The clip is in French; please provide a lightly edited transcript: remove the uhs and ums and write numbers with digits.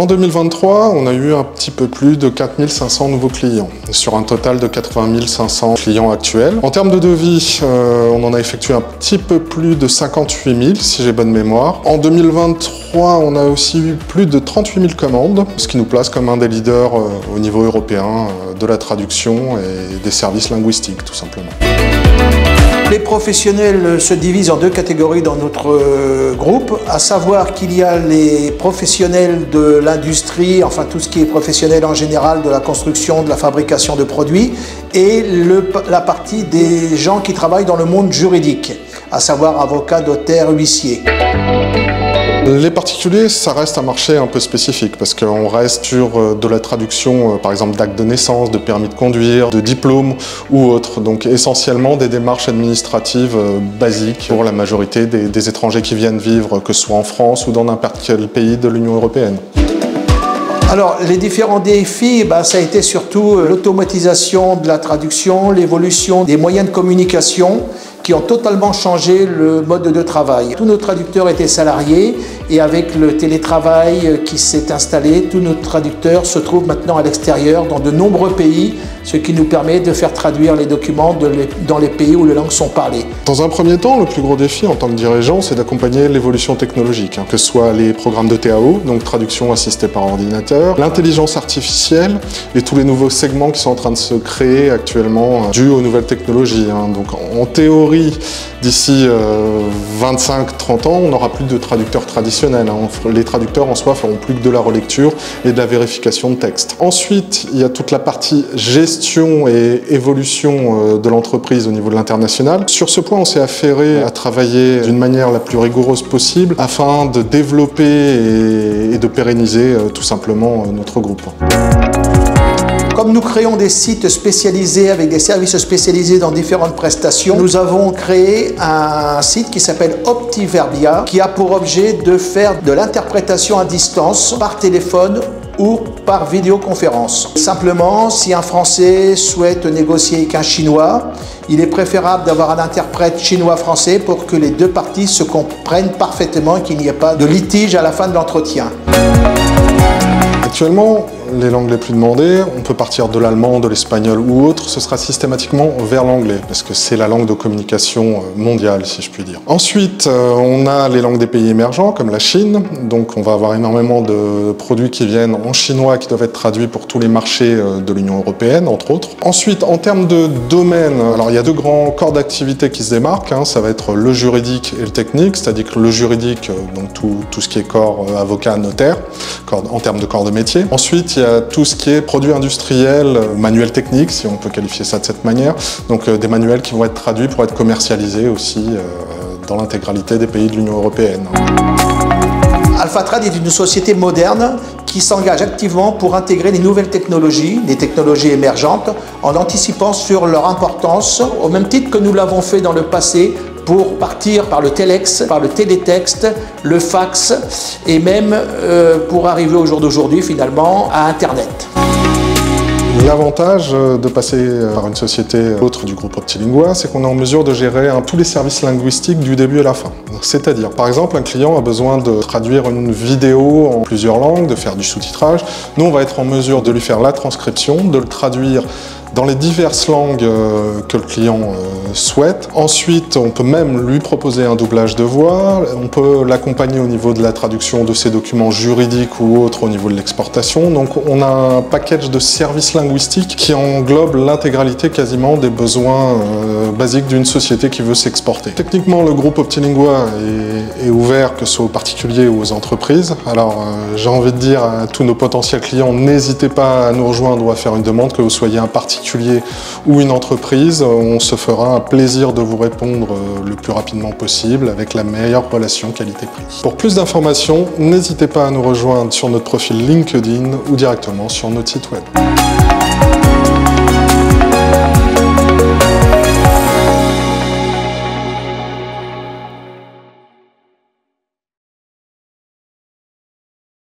En 2023, on a eu un petit peu plus de 4500 nouveaux clients, sur un total de 80 500 clients actuels. En termes de devis, on en a effectué un petit peu plus de 58 000, si j'ai bonne mémoire. En 2023, on a aussi eu plus de 38 000 commandes, ce qui nous place comme un des leaders au niveau européen de la traduction et des services linguistiques, tout simplement. Les professionnels se divisent en deux catégories dans notre groupe, à savoir qu'il y a les professionnels de l'industrie, enfin tout ce qui est professionnel en général, de la construction, de la fabrication de produits, et la partie des gens qui travaillent dans le monde juridique, à savoir avocats, notaires, huissiers. Les particuliers, ça reste un marché un peu spécifique parce qu'on reste sur de la traduction, par exemple d'actes de naissance, de permis de conduire, de diplômes ou autres. Donc essentiellement des démarches administratives basiques pour la majorité des étrangers qui viennent vivre, que ce soit en France ou dans n'importe quel pays de l'Union européenne. Alors, les différents défis, ça a été surtout l'automatisation de la traduction, l'évolution des moyens de communication qui ont totalement changé le mode de travail. Tous nos traducteurs étaient salariés et avec le télétravail qui s'est installé, tous nos traducteurs se trouvent maintenant à l'extérieur dans de nombreux pays, ce qui nous permet de faire traduire les documents dans les pays où les langues sont parlées. Dans un premier temps, le plus gros défi en tant que dirigeant, c'est d'accompagner l'évolution technologique, que ce soit les programmes de TAO, donc traduction assistée par ordinateur, l'intelligence artificielle et tous les nouveaux segments qui sont en train de se créer actuellement dus aux nouvelles technologies. Donc en théorie, d'ici 25-30 ans, on n'aura plus de traducteurs traditionnels. Les traducteurs en soi feront plus que de la relecture et de la vérification de texte. Ensuite, il y a toute la partie gestion et évolution de l'entreprise au niveau de l'international. Sur ce point, on s'est affairé à travailler d'une manière la plus rigoureuse possible afin de développer et de pérenniser tout simplement notre groupe. Comme nous créons des sites spécialisés avec des services spécialisés dans différentes prestations, nous avons créé un site qui s'appelle Optiverbia, qui a pour objet de faire de l'interprétation à distance par téléphone ou par vidéoconférence. Simplement, si un Français souhaite négocier avec un Chinois, il est préférable d'avoir un interprète chinois-français pour que les deux parties se comprennent parfaitement et qu'il n'y ait pas de litige à la fin de l'entretien. Actuellement, les langues les plus demandées, on peut partir de l'allemand, de l'espagnol ou autre, ce sera systématiquement vers l'anglais, parce que c'est la langue de communication mondiale, si je puis dire. Ensuite, on a les langues des pays émergents, comme la Chine, donc on va avoir énormément de produits qui viennent en chinois, qui doivent être traduits pour tous les marchés de l'Union européenne, entre autres. Ensuite, en termes de domaine, alors il y a deux grands corps d'activité qui se démarquent, ça va être le juridique et le technique, c'est-à-dire que le juridique, donc tout ce qui est corps avocat, notaire, en termes de corps de métier. Ensuite, il y a tout ce qui est produits industriels, manuels techniques, si on peut qualifier ça de cette manière. Donc des manuels qui vont être traduits pour être commercialisés aussi dans l'intégralité des pays de l'Union européenne. Alphatrad est une société moderne qui s'engage activement pour intégrer les nouvelles technologies, les technologies émergentes, en anticipant sur leur importance, au même titre que nous l'avons fait dans le passé pour partir par le telex, par le télétexte, le fax et même pour arriver au jour d'aujourd'hui finalement à Internet. L'avantage de passer par une société autre du groupe Optilingua, c'est qu'on est en mesure de gérer tous les services linguistiques du début à la fin. C'est-à-dire, par exemple, un client a besoin de traduire une vidéo en plusieurs langues, de faire du sous-titrage. Nous, on va être en mesure de lui faire la transcription, de le traduire dans les diverses langues que le client souhaite. Ensuite, on peut même lui proposer un doublage de voix. On peut l'accompagner au niveau de la traduction de ses documents juridiques ou autres au niveau de l'exportation. Donc on a un package de services linguistiques qui englobe l'intégralité quasiment des besoins basiques d'une société qui veut s'exporter. Techniquement, le groupe Optilingua est ouvert, que ce soit aux particuliers ou aux entreprises. Alors j'ai envie de dire à tous nos potentiels clients, n'hésitez pas à nous rejoindre ou à faire une demande, que vous soyez un particulier ou une entreprise, on se fera un plaisir de vous répondre le plus rapidement possible avec la meilleure relation qualité-prix. Pour plus d'informations, n'hésitez pas à nous rejoindre sur notre profil LinkedIn ou directement sur notre site web.